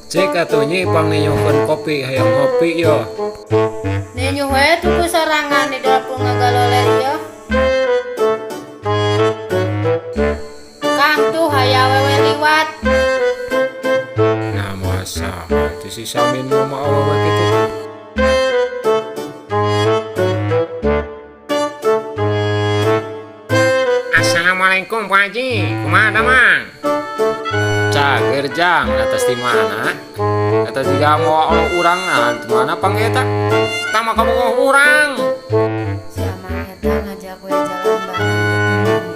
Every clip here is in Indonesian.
Cek atunya ipang ninyokeun kopi hayang ngopi yo. Ninyo we tuku sorangan di dapur ngagaloler yo. Kang tuh haya wewe liwat. Nah masa mati si Samin mau awewe gitu. Assalamualaikum Pak Haji, kumaha mang? Cager jang atas di mana? Atas juga mau urang mana panggeta? Tama kamu mau urang. Siapa eta ngajak we jalan bareng.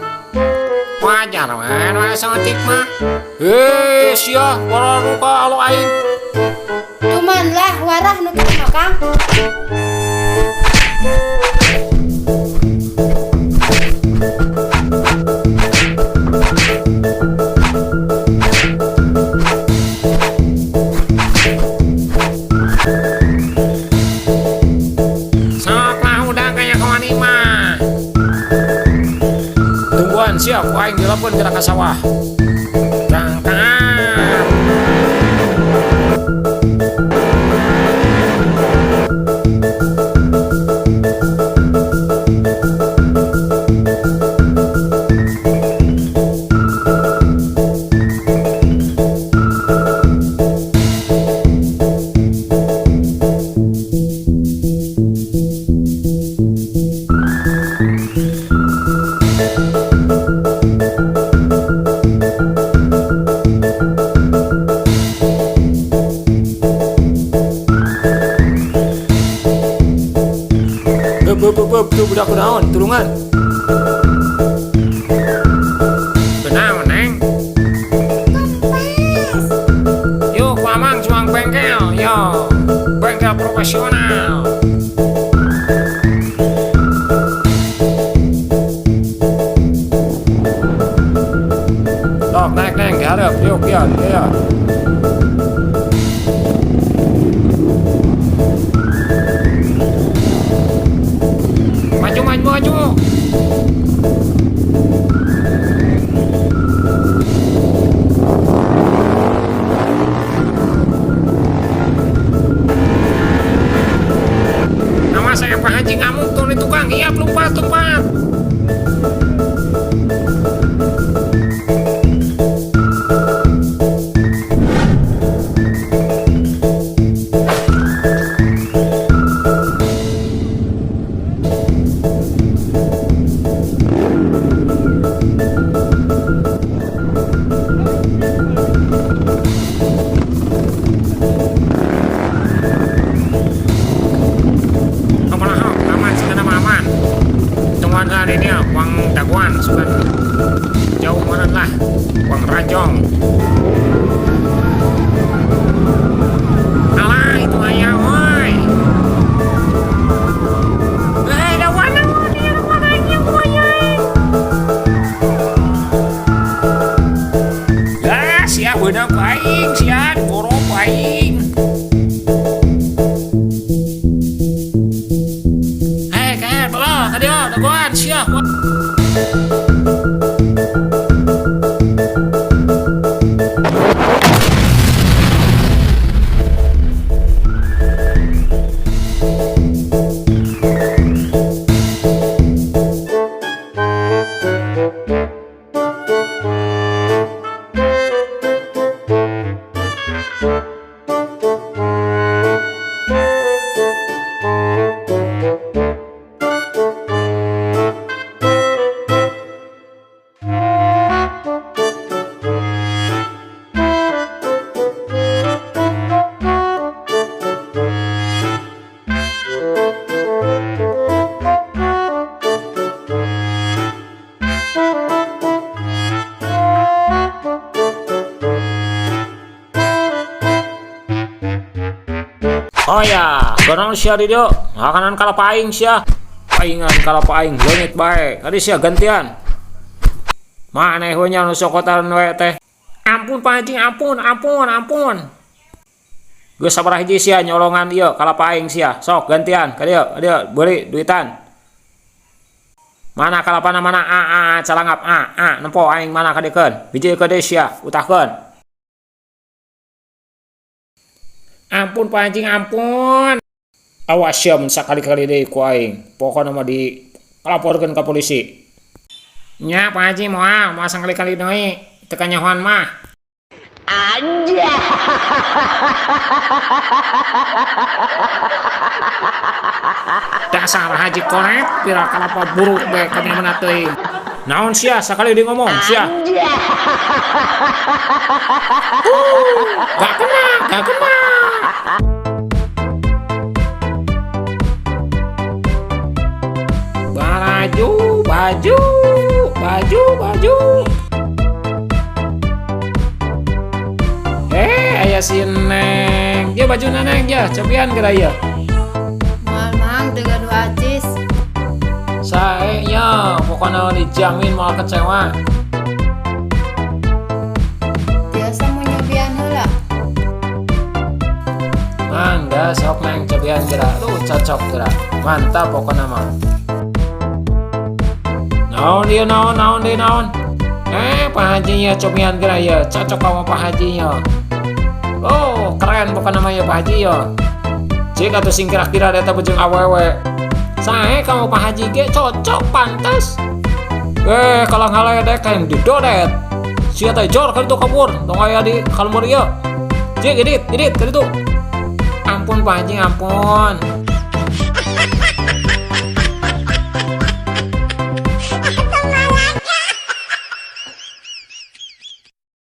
Wajar man, wae sangetik mah. Sia, para rupa alo aing. Cuman lah warah nu kitu Kang. Siap, aing dilapeun gerak ka sawah. Berangkat. Tuh budak kunaon, tulungan. Kunaon, Neng? Yuk, Mamang juang bengkel, yo. Bengkel profesional. Tok, naik, Neng, diharap, yuk, ya. Maju. Nama saya Pak Haji Ngamuk tuh di tukang, iya tempat. Ini uang daguan sudah jauh mana lah uang rajong alah itu ayah woi daguan dia rumah aja woi lah siap udah paing siap boro paing daguan siap. Oh ya, barang sia di dia, makanan kala paing sia. Paingan kala paing leungit bae. Ari sia gantian. Maneh we nya nu sokotan we teh. Ampun Pak Haji, ampun. Geus sabaraha hiji sia nyolongan ieu kala paing sia. Sok gantian ka dieu, beli duitan. Mana kalapana mana calangap nempo aing mana kadikeun. Biji ke deui sia, utahkeun. Ampun Pak Haji, ampun. Awas ya sakali-kali deh ku aing. Pokoknya mah dilaporkeun ka polisi. Nya Pak Haji mau sekali-kali deui teu kanyahoan mah. Dasar Haji Koret pira kalapa buruk bae kana mana teuing. Naon sia sakali di ngomong sia. Gak kena. Baju. Aya si Neng. Ya baju Neng ya, cobian geura ya. Moal mang teu gaduh acis. Sae nya, pokona dijamin moal kecewa. Biasa mau nyobian heula. Mangga sok Neng cobian geura. Cocok geura. Mantap pokona mah. Naon. Pak Haji ya cobian geura ya. Cocok sama Pak Haji ya. Oh, keren bukan namanya Pak Haji ya. Cik atuh sing kira-kira eta bujeng awewe. Sae kamu Pak Haji ge cocok pantas. Kalau ngaledek yang didodet. Sia teh jor ka ditu kabur, tong aya di kalmur ieu. Cik edit ka ditu. Ampun Pak Haji, ampun.